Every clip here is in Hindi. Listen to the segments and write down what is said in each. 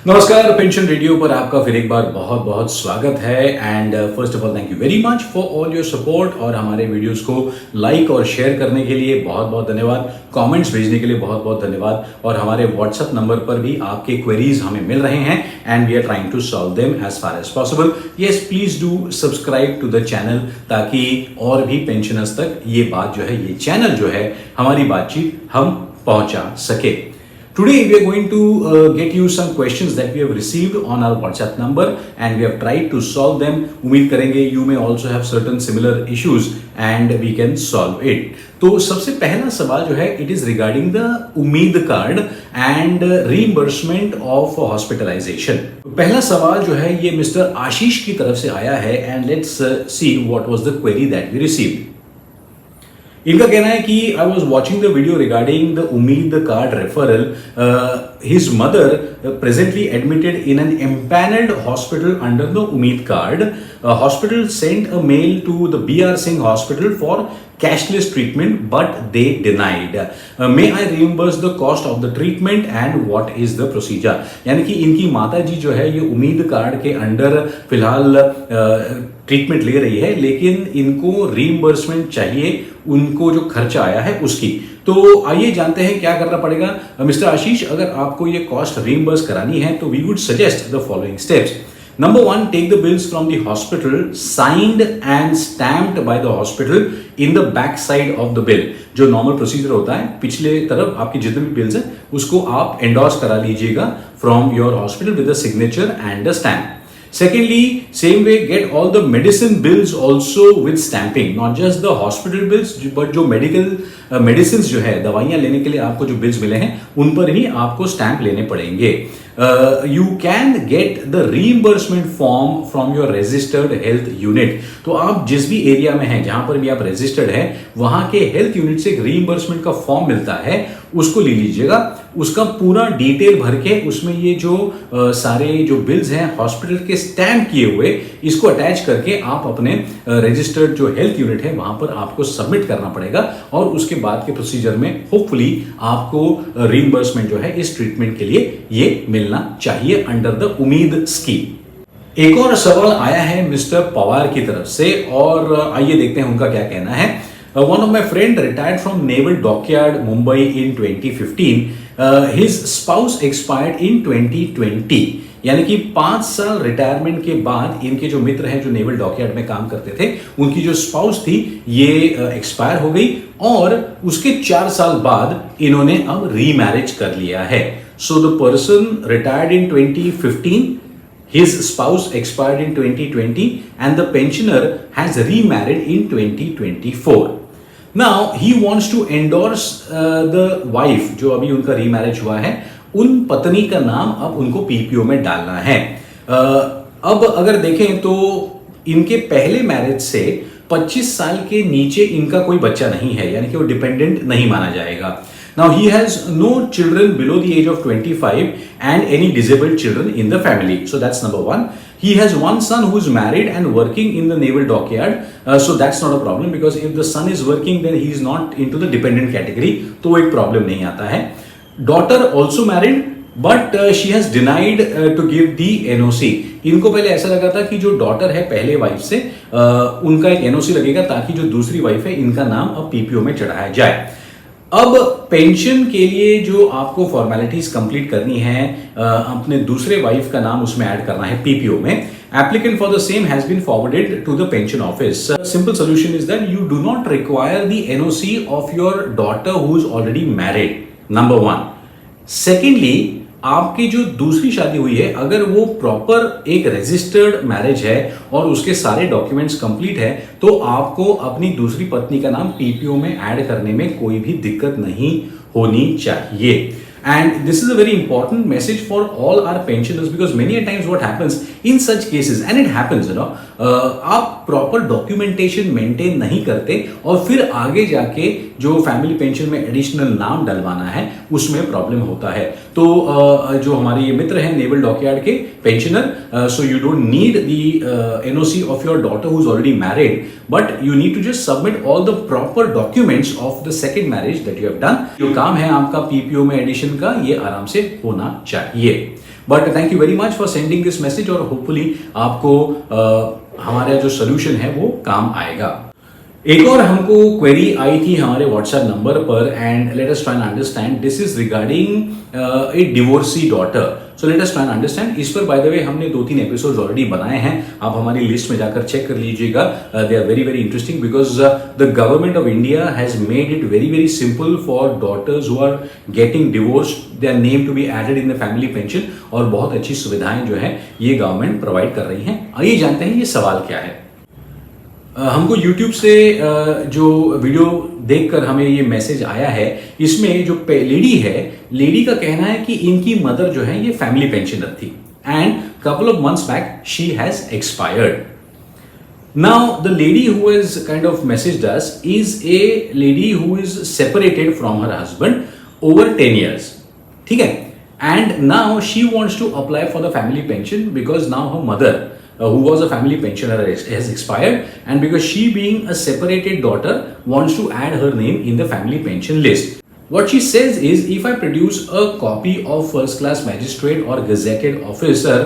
नमस्कार, पेंशन रेडियो पर आपका फिर एक बार बहुत बहुत स्वागत है। And first of all thank you very much for all your support और हमारे वीडियोस को लाइक और शेयर करने के लिए बहुत बहुत धन्यवाद। कमेंट्स भेजने के लिए बहुत बहुत धन्यवाद। और हमारे व्हाट्सएप नंबर पर भी आपके क्वेरीज हमें मिल रहे हैं and we are trying to solve them as far as possible. Yes, please do subscribe to the channel ताकि और भी पेंशनर्स तक ये बात जो है, ये चैनल जो है, हमारी बातचीत हम पहुंचा सके। Today we are going to get you some questions that we have received on our WhatsApp number and we have tried to solve them. उम्मीद करेंगे you may also have certain similar issues and we can solve it. तो सबसे पहला सवाल जो है it is regarding the उम्मीद card and reimbursement of hospitalization. पहला सवाल जो है ये मिस्टर आशीष की तरफ से आया है and let's see what was the query that we received. इनका कहना है कि I was watching the video regarding the Ummeed card referral. His mother presently admitted in an empanelled hospital under the Ummeed card. Hospital sent a mail to the BR Singh hospital for cashless treatment but they denied. May I reimburse the cost of the treatment and what is the procedure? यानी कि इनकी माता जी जो है ये उम्मीद कार्ड के अंडर फिलहाल ट्रीटमेंट ले रही है, लेकिन इनको रीइंबर्समेंट चाहिए उनको जो खर्चा आया है उसकी. तो आइए जानते हैं क्या करना पड़ेगा. मिस्टर आशीष, अगर आपको ये कॉस्ट रीइंबर्स करानी है तो we would suggest the following steps. Number one, take the bills from the hospital signed and stamped by the hospital in the back side of the bill. जो नॉर्मल प्रोसीजर होता है, पिछले तरफ आपके जितने भी बिल्स हैं उसको आप एंडोर्स करा लीजिएगा from your hospital with the signature and the stamp. Secondly, same way, get all the medicine bills also with stamping, not just the hospital bills, but जो medical medicines जो है, दवाइयाँ लेने के लिए आपको जो bills मिले हैं उन पर ही आपको स्टैम्प लेने पड़ेंगे. You can get the reimbursement form from your registered health unit. तो आप जिस भी एरिया में हैं जहां पर भी आप रजिस्टर्ड हैं वहां के हेल्थ यूनिट से एक रीइंबर्समेंट का फॉर्म मिलता है, उसको ले लीजिएगा. उसका पूरा डिटेल भर के उसमें ये जो सारे जो बिल्स हैं हॉस्पिटल के स्टैम्प किए हुए, इसको अटैच करके आप अपने रजिस्टर्ड जो हेल्थ यूनिट है वहां पर आपको सबमिट करना पड़ेगा और उसके बाद के प्रोसीजर में होपफुली आपको रीइंबर्समेंट जो है इस ट्रीटमेंट के लिए ये मिलना चाहिए अंडर द उम्मीद स्कीम. एक और सवाल आया है मिस्टर पवार की तरफ से और आइए देखते हैं उनका क्या कहना है. One of my friend retired from Naval Dockyard, Mumbai in 2015. His spouse expired in 2020. यानी कि 5 साल रिटायरमेंट के बाद इनके जो मित्र हैं जो नेवल डॉकयार्ड में काम करते थे, उनकी जो स्पाउस थी ये एक्सपायर हो गई और उसके 4 साल बाद इन्होंने अब रीमैरिज कर लिया है. So the person retired in 2015. His spouse expired in 2020 and the pensioner has remarried in 2024. Now he wants to endorse the wife जो अभी उनका रीमैरिज हुआ है, उन पत्नी का नाम अब उनको पीपीओ में डालना है. अब अगर देखें तो इनके पहले मैरिज से 25 साल के नीचे इनका कोई बच्चा नहीं है, यानी कि वो डिपेंडेंट नहीं माना जाएगा. Now he has no children below the age of 25 and any disabled children in the family. So that's number one. He has one son who is married and working in the naval dockyard. So that's not a problem because if the son is working then he is not into the dependent category. तो वो एक problem नहीं आता है. Daughter also married but she has denied to give the NOC. इनको पहले ऐसा लगा था कि जो डॉटर है पहले वाइफ से उनका एक NOC लगेगा ताकि जो दूसरी वाइफ है इनका नाम अब पीपीओ में चढ़ाया जाए. अब पेंशन के लिए जो आपको फॉर्मेलिटीज कंप्लीट करनी है, अपने दूसरे वाइफ का नाम उसमें ऐड करना है पीपीओ में. Applicant for the same has been forwarded to the pension office. Simple solution is that you do not require the NOC of your daughter who is already married. Number one. Secondly, आपकी जो दूसरी शादी हुई है अगर वो प्रॉपर एक रजिस्टर्ड मैरिज है और उसके सारे डॉक्यूमेंट्स कंप्लीट है तो आपको अपनी दूसरी पत्नी का नाम पीपीओ में ऐड करने में कोई भी दिक्कत नहीं होनी चाहिए. And this is a very important message for all our pensioners because many a times what happens in such cases and it happens आप प्रॉपर डॉक्यूमेंटेशन मेंटेन नहीं करते और फिर आगे जाके जो फैमिली पेंशन में एडिशनल नाम डलवाना है उसमें प्रॉब्लम होता है. तो जो हमारे ये मित्र हैं नेवल डॉकयार्ड के pensioner, so you don't need the NOC of your daughter who is already married, but you need to just submit all the proper documents of the second marriage that you have done. जो काम है आपका पीपीओ में एडिशन का, ये आराम से होना चाहिए। But thank you very much for sending this message, और होपफुली आपको हमारा जो सोल्यूशन है वो काम आएगा। एक और हमको क्वेरी आई थी हमारे व्हाट्सएप नंबर पर, and let us try and understand. This is regarding A divorcee daughter. So let us try and understand. इस पर बाय द वे हमने 2-3 एपिसोड्स ऑलरेडी बनाए हैं, आप हमारी लिस्ट में जाकर चेक कर लीजिएगा। They are very very interesting because the government of India has made it very very simple for daughters who are getting divorced their name to be added in the family pension, और बहुत अच्छी सुविधाएं जो है ये गवर्नमेंट प्रोवाइड कर रही है। आइए जानते हैं ये सवाल क्या है। हमको YouTube से जो वीडियो देखकर हमें ये मैसेज आया है, इसमें जो लेडी है, लेडी का कहना है कि इनकी मदर जो है ये फैमिली पेंशनर थी, and couple of months back she has expired. Now the lady who has kind of messaged us is a lady who is separated from her husband over 10 years, ठीक है, and now she wants to apply for the family pension because now her mother who was a family pensioner has expired, and because she being a separated daughter wants to add her name in the family pension list. What she says is, if I produce a copy of first class magistrate or gazetted officer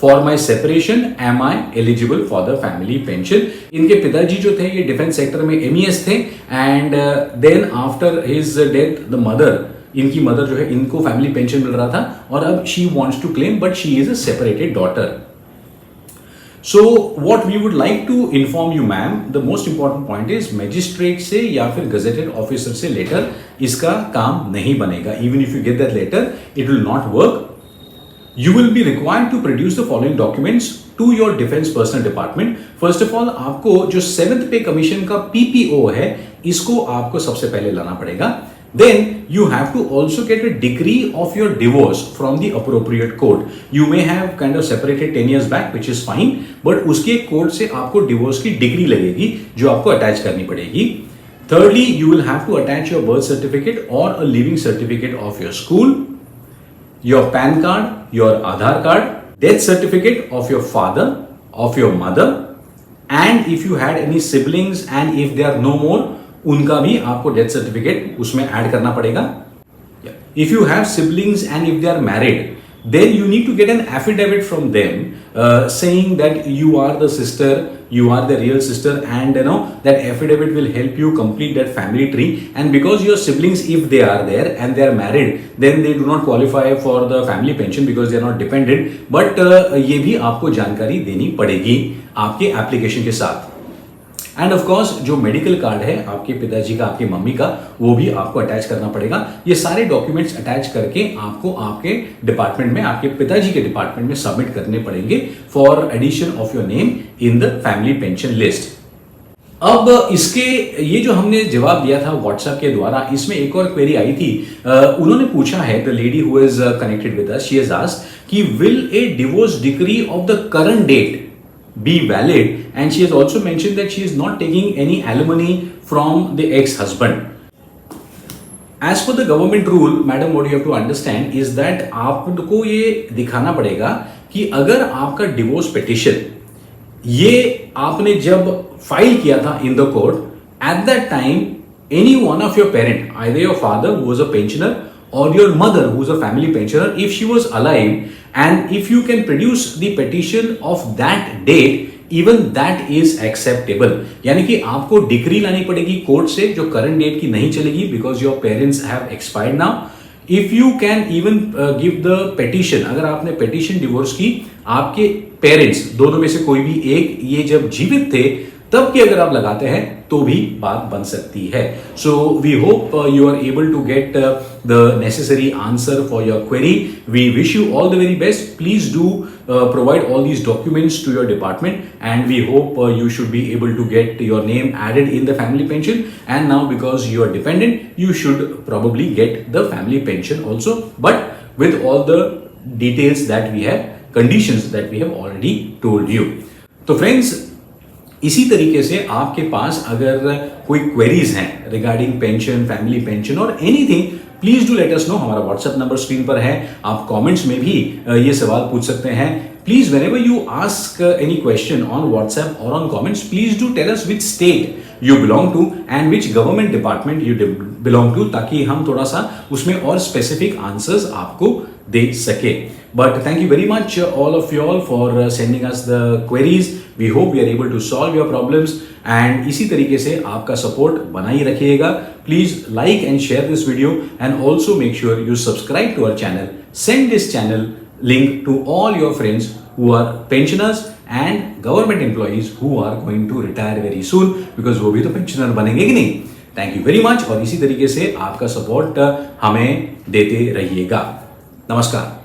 for my separation, am I eligible for the family pension? इनके पिताजी जो थे ये डिफेंस सेक्टर में MES थे, and then after his death the mother, इनकी मदर जो है इनको फैमिली पेंशन मिल रहा था, और अब she wants to claim but she is a separated daughter. So what we would like to inform you ma'am, the most important point is magistrate से या फिर gazetted officer से लेटर इसका काम नहीं बनेगा। Even if you get that letter, it will not work. You will be required to produce the following documents to your defense personnel department. First of all, आपको जो 7th पे कमीशन का PPO है, इसको आपको सबसे पहले लाना पड़ेगा। Then you have to also get a decree of your divorce from the appropriate court. You may have kind of separated 10 years back, which is fine, but उसके कोर्ट से आपको डिवोर्स की डिग्री लगेगी जो आपको अटैच करनी पड़ेगी। Thirdly, you will have to attach your birth certificate or a living certificate of your school, your PAN card, your Aadhaar card, death certificate of your father, of your mother, and if you had any siblings and if they are no more, उनका भी आपको डेथ सर्टिफिकेट उसमें ऐड करना पड़ेगा। If you have siblings and if they are married, then you need to get an affidavit from them saying that you are the sister, you are the real sister, and that affidavit will help you complete that family tree. And because your siblings, if they are there and they are married, then they do not qualify for the family pension because they are not dependent. But ये भी आपको जानकारी देनी पड़ेगी आपके एप्लीकेशन के साथ। एंड ऑफ कोर्स जो मेडिकल कार्ड है आपके पिताजी का, आपकी मम्मी का, वो भी आपको अटैच करना पड़ेगा। ये सारे डॉक्यूमेंट्स अटैच करके आपको आपके डिपार्टमेंट में, आपके पिताजी के डिपार्टमेंट में सबमिट करने पड़ेंगे for addition of your name in the family pension list. अब इसके ये जो हमने जवाब दिया था व्हाट्सएप के द्वारा, इसमें एक और क्वेरी आई थी। उन्होंने पूछा है, the lady who is connected with us, she has asked कि will a divorce decree of the current date be valid, and she has also mentioned that she is not taking any alimony from the ex-husband. As per the government rule, madam, what you have to understand is that आपको ये दिखाना पड़ेगा कि अगर आपका डिवोर्स पिटिशन ये आपने जब फाइल किया था in the court, at that time any one of your parent, either your father who was a pensioner or your mother who is a family pensioner, if she was alive, and if you can produce the petition of that date, even that is acceptable. यानी कि आपको डिक्री लानी पड़ेगी कोर्ट से जो करंट डेट की नहीं चलेगी, because your parents have expired now. If you can even give the petition, अगर आपने petition डिवोर्स की, आपके पेरेंट्स दोनों में से कोई भी एक ये जब जीवित थे तब की अगर आप लगाते हैं तो भी बात बन सकती है। So we hope you are able to get the necessary answer for your query. We wish you all the very best. Please do provide all these documents to your department, and we hope you should be able to get your name added in the family pension. And now because you are dependent, you should probably get the family pension also, but with all the details that we have, conditions that we have already told you. तो friends, इसी तरीके से आपके पास अगर कोई क्वेरीज हैं रिगार्डिंग पेंशन, फैमिली पेंशन और anything, please do let us know. हमारा व्हाट्सएप नंबर स्क्रीन पर है, आप कमेंट्स में भी ये सवाल पूछ सकते हैं। Please, whenever you ask any question on WhatsApp or on comments, please do tell us which state you belong to and which government department you belong to, ताकि हम थोड़ा सा उसमें और specific answers आपको दे सके। But thank you very much all of you all for sending us the queries. We hope we are able to solve your problems and इसी तरीके से आपका support बनाई रखिएगा। Please like and share this video and also make sure you subscribe to our channel. Send this channel link to all your friends who are pensioners and government employees who are going to retire very soon, because वो भी तो pensioner बनेंगे कि नहीं। थैंक यू वेरी मच और इसी तरीके से आपका सपोर्ट हमें देते रहिएगा। नमस्कार।